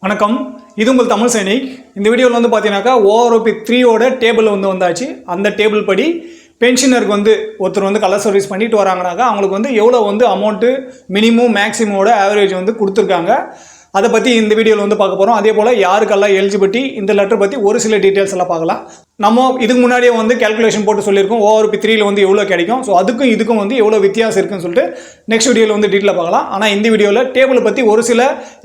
வணக்கம், இது உங்கள் தமிழ் சைனிக். இந்த வீடியோவில் வந்து பார்த்தீங்கன்னாக்கா ஓஆர்ஓபி 3 டேபிள் வந்தாச்சு. அந்த டேபிள் படி பென்ஷனருக்கு ஒருத்தர் கலர் சர்வீஸ் பண்ணிட்டு வராங்கனாக்கா அவங்களுக்கு எவ்வளோ அமௌண்ட்டு மினிமம் மேக்ஸிமோட ஆவரேஜ் கொடுத்துருக்காங்க. அதை பற்றி இந்த வீடியோவில் பார்க்க போகிறோம். அதே போல் யாருக்கெல்லாம் எலிஜிபிலிட்டி இந்த லெட்டர் பற்றி ஒரு சில டீட்டெயில்ஸ் எல்லாம் பார்க்கலாம். நம்ம இதுக்கு முன்னாடியே கேல்குலேஷன் போட்டு சொல்லியிருக்கோம் ஓஆர்பி 3 எவ்வளோ கிடைக்கும். ஸோ அதுக்கும் இதுக்கும் எவ்வளோ வித்தியாசம் இருக்குன்னு சொல்லிட்டு நெக்ஸ்ட் வீடியோவில் டீட்டெயிலாக பார்க்கலாம். ஆனால் இந்த வீடியோவில் டேபிளை பற்றி ஒரு சில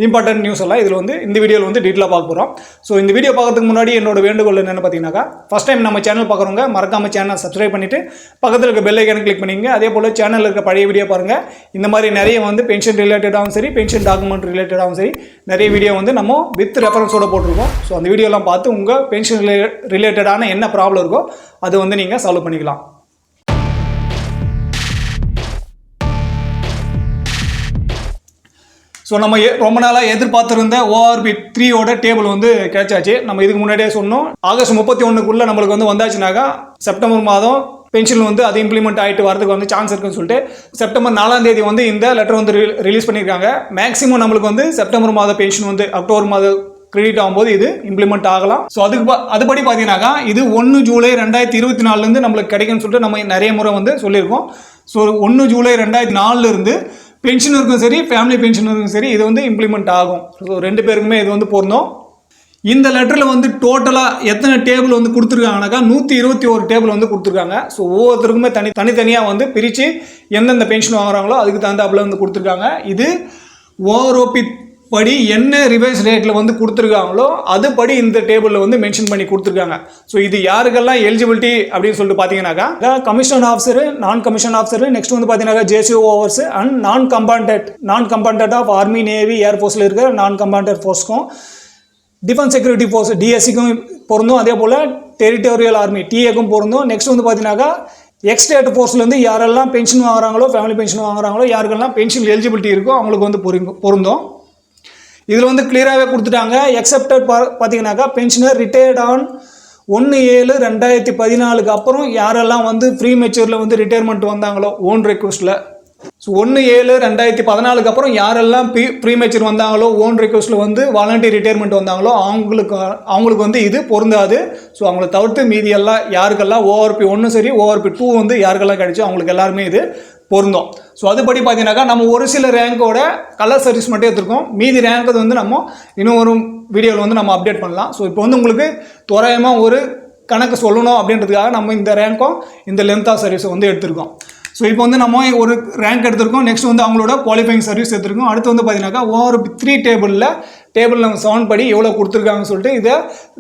இம்பார்ட்டன்ட் நியூஸ் எல்லாம் இதில் இந்த வீடியோவில் டீட்டெயிலாக பார்க்க போகிறோம். ஸோ இந்த வீடியோ பார்க்கறதுக்கு முன்னாடி என்னோட வேண்டுகோள் என்னென்னு பார்த்தீங்கன்னாக்கா, ஃபஸ்ட் டைம் நம்ம சேனல் பார்க்குறவங்க மறக்காம சேனல் சப்ஸ்கிரைப் பண்ணிவிட்டு பக்கத்தில் இருக்க பெல் ஐக்கானை கிளிக் பண்ணிங்க. அதே போல் சேனலில் இருக்க பழைய வீடியோ பாருங்கள். இந்த மாதிரி நிறைய பென்ஷன் ரிலேட்டடாகவும் சரி, பென்ஷன் டாக்குமெண்ட் ரிலேட்டடாகவும் சரி நிறைய வீடியோ நம்ம வித் ரெஃபரன்ஸோட போட்டிருக்கோம். ஸோ அந்த வீடியோலாம் பார்த்து உங்கள் பென்ஷன் ரிலேட்டடான என்ன ப்ராப்ளம் இருக்கோ அது நீங்கள் சால்வ் பண்ணிக்கலாம். ஸோ நம்ம ரொம்ப நாளாக எதிர்பார்த்துருந்த ஓஆர்பி 3 டேபிள் கிடைச்சாச்சு. நம்ம இதுக்கு முன்னாடியே சொன்னோம், ஆகஸ்ட் 31 நம்மளுக்கு வந்தாச்சுனாக்கா செப்டம்பர் மாதம் பென்ஷன் அது இம்ப்ளிமெண்ட் ஆகிட்டு வரதுக்கு சான்ஸ் இருக்குன்னு சொல்லிட்டு செப்டம்பர் 4 இந்த லெட்டர் ரிலீஸ் பண்ணியிருக்காங்க. மேக்ஸிமம் நம்மளுக்கு செப்டம்பர் மாத பென்ஷன் அக்டோபர் மாதம் கிரெடிட் ஆகும்போது இது இம்ப்ளிமெண்ட் ஆகலாம். ஸோ அதுபடி பார்த்தீங்கன்னாக்கா இது 1 ஜூலை 2024 நம்மளுக்கு கிடைக்கும்னு சொல்லிட்டு நம்ம நிறைய முறை சொல்லியிருக்கோம். ஸோ 1 ஜூலை 2004 பென்ஷனருக்கும் சரி, ஃபேமிலி பென்ஷனருக்கும் சரி இது இம்ப்ளிமெண்ட் ஆகும். ஸோ ரெண்டு பேருக்குமே இது பொருந்தும். இந்த லெட்டரில் டோட்டலாக எத்தனை டேபிள் கொடுத்துருக்காங்கனாக்கா 121 டேபிள் கொடுத்துருக்காங்க. ஸோ ஒவ்வொருத்தருக்குமே தனித்தனியாக பிரித்து எந்தெந்த பென்ஷன் வாங்குறாங்களோ அதுக்கு தகுந்தாப்புல கொடுத்துருக்காங்க. இது ஓஆர்ஓபி படி என்ன ரிவைஸ் ரேட்டில் கொடுத்துருக்காங்களோ அதுபடி இந்த டேபிளில் மென்ஷன் பண்ணி கொடுத்துருக்காங்க. ஸோ இது யாருக்கெல்லாம் எலிஜிபிலிட்டி அப்படின்னு சொல்லிட்டு பார்த்தீங்கன்னாக்கா, கமிஷன் ஆஃபீஸர், நான் கமிஷன் ஆஃபீஸர், நெக்ஸ்ட் பார்த்தீங்கன்னா ஜேசிஓ ஓவர்ஸ் அண்ட் நான் கம்பாண்டட் ஆஃப் ஆர்மி, நேவி, ஏர்ஃபோர்ஸில் இருக்கிற நான் கம்பாண்டட் ஃபோர்ஸ்க்கும், டிஃபென்ஸ் செக்யூரிட்டி ஃபோர்ஸ் டிஎஸ்சிக்கும் பொருந்தும். அதே போல் டெரிட்டோரியல் ஆர்மி டிஏக்கும் பொருந்தும். நெக்ஸ்ட் பார்த்தீங்கன்னாக்கா எக்ஸ்டேட் ஃபோர்ஸ்லேருந்து யாரெல்லாம் பென்ஷன் வாங்குறாங்களோ, ஃபேமிலி பென்ஷன் வாங்குறாங்களோ, யாருக்கெல்லாம் பென்ஷன் எலிஜிபிலிட்டி இருக்கோ அவங்களுக்கு பொருந்தும். இதில் கிளியராகவே கொடுத்துட்டாங்க. எக்ஸப்டட் பார்த்தீங்கன்னாக்கா பென்ஷனர் ரிட்டையர்ட் ஆன் 1/7/2014 அப்புறம் யாரெல்லாம் ப்ரீ மெச்சூரில் ரிட்டையர்மெண்ட் வந்தாங்களோ ஓன் ரெக்வஸ்ட்டில். ஸோ 1/7/2014 அப்புறம் யாரெல்லாம் ப்ரீமேச்சர் வந்தாங்களோ ஓன் ரெக்வஸ்ட்டில் வாலண்டரி ரிட்டையர்மெண்ட் வந்தாங்களோ அவங்களுக்கு இது பொருந்தாது. ஸோ அவங்கள தவிர்த்து மீதி எல்லாம் யாருக்கெல்லாம் ஓஆர்பி 1 சரி, ஓஆர்பி 2 யாருக்கெல்லாம் கிடைச்சோ அவங்களுக்கு எல்லாருமே இது பொருந்தும். ஸோ அதுபடி பார்த்தீங்கன்னாக்கா நம்ம ஒரு சில ரேங்கோட கலர் சர்வீஸ் மட்டும் எடுத்துருக்கோம். மீதி ரேங்க் நம்ம இன்னும் ஒரு வீடியோவில் நம்ம அப்டேட் பண்ணலாம். ஸோ இப்போ உங்களுக்கு தோராயமாக ஒரு கணக்கு சொல்லணும் அப்படின்றதுக்காக நம்ம இந்த ரேங்க்கும் இந்த லென்த் ஆஃப் சர்வீஸை எடுத்திருக்கோம். ஸோ இப்போ நம்ம ஒரு ரேங்க் எடுத்திருக்கோம். நெக்ஸ்ட் அவங்களோட குவாலிஃபைங் சர்வீஸ் எடுத்திருக்கோம். அடுத்து பார்த்தீங்கன்னாக்கா ஓஆர்பி 3 டேபிள் நம்ம 7 படி எவ்வளோ கொடுத்துருக்காங்கன்னு சொல்லிட்டு இதை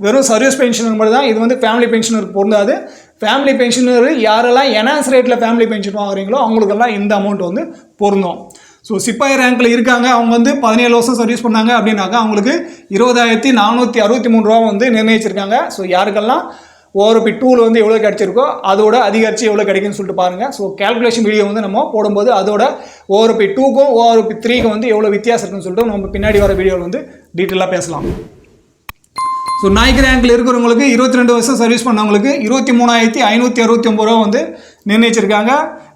வெறும் சர்வீஸ் பென்ஷனுக்கு மட்டும் தான் இது ஃபேமிலி பென்ஷனருக்கு பொருந்தாது. ஃபேமிலி பென்ஷனர் யாரெல்லாம் என்ஹான்ஸ் ரேட்டில் ஃபேமிலி பென்ஷன் வாங்குறீங்களோ அவங்களுக்கெல்லாம் இந்த அமௌண்ட் பொருந்தும். ஸோ சிப்பாய் ரேங்கில் இருக்காங்க, அவங்க 17 வருஷம் சர்வீஸ் பண்ணாங்க அப்படின்னாக்கா அவங்களுக்கு 20,463 ரூபா நிர்ணயிச்சிருக்காங்க. ஸோ யாருக்கெல்லாம் ஓஆர்பி 2 எவ்வளோ கிடைச்சிருக்கோ அதோட அதிகரிச்சு எவ்வளோ கிடைக்குன்னு சொல்லிட்டு பாருங்கள். ஸோ கேல்குலேஷன் வீடியோ நம்ம போடும்போது அதோட ஓஆர்பி 2க்கும் ஓஆர்பி 3க்கும் எவ்வளோ வித்தியாசம் இருக்குன்னு சொல்லிட்டு நம்ம பின்னாடி வர வீடியோவில் டீட்டெயிலாக பேசலாம். ஸோ நாய்க்கு ரேங்கில் இருக்கிறவங்களுக்கு 22 வருஷம் சர்வீஸ் பண்ணவங்களுக்கு 23,569 ரூபா நிர்ணயிச்சிருக்காங்க.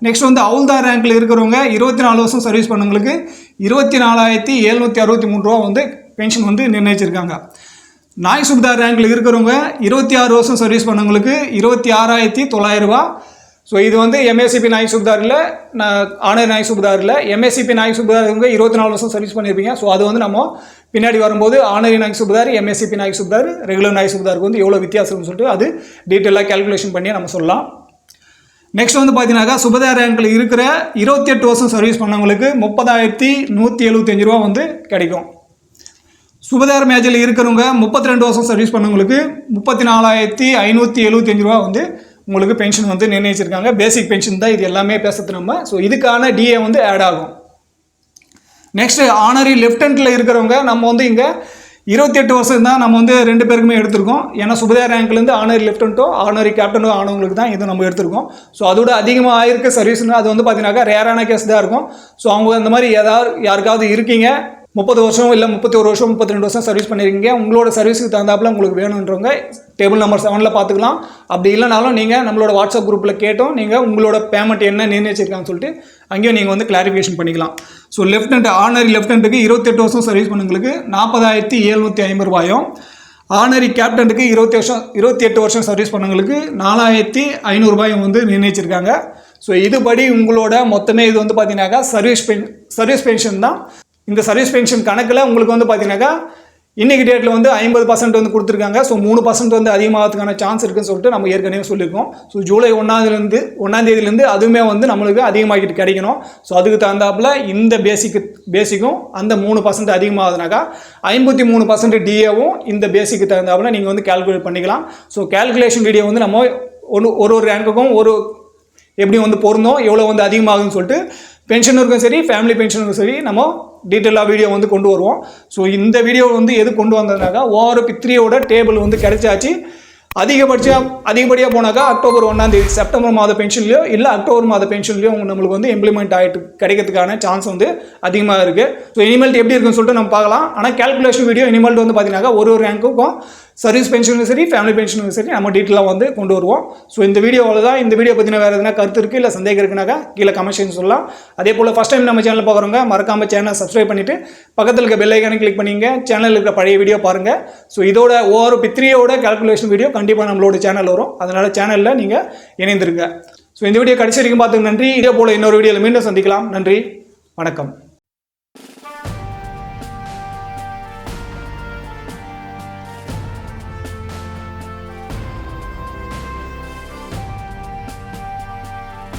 நெக்ஸ்ட் ஹவுல்தார் ரேங்கில் இருக்கிறவங்க 24 வருஷம் சர்வீஸ் பண்ணவங்களுக்கு 24,763 ரூபா பென்ஷன் நிர்ணயிச்சிருக்காங்க. நாய் சுப்தார் ரேங்கில் இருக்கிறவங்க 26 வருஷம் சர்வீஸ் பண்ணவங்களுக்கு 26,900 ரூபா. ஸோ இது எம்எஸ்சிபி நாய் சுப்தாரில், ஆனர் நாய் சுப்தாரில். எம்எஸ்சிபி நாய் சுப்தார் 24 வருஷம் சர்வீஸ் பண்ணியிருப்பீங்க. ஸோ அது நம்ம பின்னாடி வரும்போது ஆனரி நாய் சுப்தார், எம்எஸ்சிபி நாய் சுப்தார், ரெகுலர் நாய் சுப்தாருக்கு எவ்வளோ வித்தியாசம்னு சொல்லிட்டு அது டீட்டெயிலாக கேல்குலேஷன் பண்ணி நம்ம சொல்லலாம். நெக்ஸ்ட் பார்த்தீங்கன்னாக்கா சுபதார் ரேங்கில் இருக்கிற 28 வருஷம் சர்வீஸ் பண்ணவங்களுக்கு 30,175 ரூபா கிடைக்கும். சுபதார் மேஜில் இருக்கிறவங்க 32 வருஷம் சர்வீஸ் பண்ணவங்களுக்கு 34,575 ரூபா உங்களுக்கு பென்ஷன் நிர்ணயிச்சிருக்காங்க. பேசிக் பென்ஷன் தான் இது எல்லாமே பேசுறது நம்ம. ஸோ இதுக்கான டிஏ ஆட் ஆகும். நெக்ஸ்ட் ஆனரி லெஃப்டினன்ட்டில் இருக்கிறவங்க நம்ம இங்கே 28 வருஷம் தான் நம்ம 2 பேருக்குமே எடுத்திருக்கோம். ஏன்னா சுபதார் ரேங்க்லேருந்து ஆனரி லெஃப்டினன்ட்டோ ஆனரி கேப்டனோ ஆனவங்களுக்கு தான் இது நம்ம எடுத்திருக்கோம். ஸோ அதோட அதிகமாக ஆயிருக்க சர்வீஸ்னு அது பார்த்தீங்கன்னாக்கா ரேரான கேஸ் தான் இருக்கும். ஸோ அவங்க அந்த மாதிரி யாருக்காவது இருக்கீங்க 30 வருஷம் இல்லை 31 வருஷம் 32 வருஷம் சர்வீஸ் பண்ணியிருக்கீங்க, உங்களோட சர்வீஸுக்கு தகுந்தாப்புல உங்களுக்கு வேணுன்றவங்க டேபிள் நம்பர் 7ல் பார்த்துக்கலாம். அப்படி இல்லைனாலும் நீங்கள் நம்மளோட வாட்ஸ்அப் குரூப்பில் கேட்டோம் நீங்கள் உங்களோட பேமெண்ட் என்ன நிர்ணயிச்சிருக்காங்கன்னு சொல்லிட்டு அங்கேயும் நீங்கள் வந்து கிளாரிஃபிகேஷன் பண்ணிக்கலாம். ஸோ லெஃப்டினன்ட் ஆர்டினரி லெஃப்டினன்ட்டுக்கு 28 வருஷம் சர்வீஸ் பண்ணவங்களுக்கு 40,750 ரூபாயும், ஆர்டினரி கேப்டனுக்கு 28 வருஷம் சர்வீஸ் பண்ணவங்களுக்கு 4,500 ரூபாயும் வந்து நிர்ணயிச்சிருக்காங்க. ஸோ இதுபடி உங்களோட மொத்தமே இது வந்து பார்த்தீங்கன்னாக்கா சர்வீஸ் பென்ஷன் தான். இந்த சர்வீஸ் பென்ஷன் கணக்கில் உங்களுக்கு வந்து பார்த்தீங்கன்னாக்கா இன்றைக்கி டேட்டில் வந்து 50% வந்து கொடுத்துருக்காங்க. ஸோ 3% வந்து அதிகமாகிறதுக்கான சான்ஸ் இருக்குன்னு சொல்லிட்டு நம்ம ஏற்கனவே சொல்லியிருக்கோம். ஸோ ஜூலை 1ஆம் தேதியிலேருந்து அதுவுமே வந்து நம்மளுக்கு அதிகமாகிட்டு கிடைக்கணும். ஸோ அதுக்கு தகுந்தாப்பில் இந்த பேசிக்கும் அந்த 3% அதிகமாகுதுனாக்கா 53% டிஏவும் இந்த பேசிக்கு தகுந்தாப்பில் நீங்கள் வந்து கால்குலேட் பண்ணிக்கலாம். ஸோ கால்குலேஷன் வீடியோ வந்து நம்ம ஒரு ரேங்குக்கும் எப்படி வந்து பொருந்தோம் எவ்வளோ வந்து அதிகமாகுதுன்னு சொல்லிட்டு பென்ஷனருக்கும் சரி ஃபேமிலி பென்ஷனருக்கும் சரி நம்ம டீட்டெயிலாக வீடியோ வந்து கொண்டு வருவோம். ஸோ இந்த வீடியோ வந்து எது கொண்டு வந்ததுனாக்கா ஓஆர் பித்ரியோட டேபிள் வந்து கிடைச்சாச்சு. அதிகப்படியாக போனாக்கா அக்டோபர் 1ஆம் தேதி செப்டம்பர் மாத பென்ஷன்லையோ இல்லை அக்டோபர் மாத பென்ஷன்லையோ நம்மளுக்கு வந்து இம்ப்ளிமெண்ட் ஆகிட்டு கிடைக்கிறதுக்கான சான்ஸ் வந்து அதிகமாக இருக்குது. ஸோ இனிமேல்ட்டு எப்படி இருக்குன்னு சொல்லிட்டு நம்ம பார்க்கலாம். ஆனால் கால்குலேஷன் வீடியோ இனிமேல்ட்டு வந்து பார்த்தீங்கன்னாக்கா ஒரு ரேங்க்குக்கும் சர்வீஸ் பென்ஷனும் சரி ஃபேமிலி பென்ஷனும் சரி நம்ம டீட்டெயிலாக வந்து கொண்டு வருவோம். ஸோ இந்த வீடியோவில் தான் இந்த வீடியோ பற்றின வேறு எதுனா கருத்து இருக்குது இல்லை சந்தேகம் இருக்குனாக்கா கீழே கமெண்ட்ஸ் சொல்லலாம். அதே போல் ஃபஸ்ட் டைம் நம்ம சேனல் பார்க்குறவங்க மறக்காமல் சேனல் சப்ஸ்கிரைப் பண்ணிவிட்டு பக்கத்தில் இருக்க பெல் ஐக்கானை கிளிக் பண்ணிங்க சேனலில் இருக்கிற பழைய வீடியோ பாருங்கள். ஸோ இதோட ஓஆர் பித்ரியோட கால்குலேஷன் வீடியோ கண்டிப்பாக நம்மளோட சேனல் வரும். அதனால் சேனலில் நீங்கள் இணைந்திருங்க. ஸோ இந்த வீடியோ கடைசி வரைக்கும் பார்த்துக்கு நன்றி. இதே போல் இன்னொரு வீடியோவில் மீண்டும் சந்திக்கலாம். நன்றி, வணக்கம்.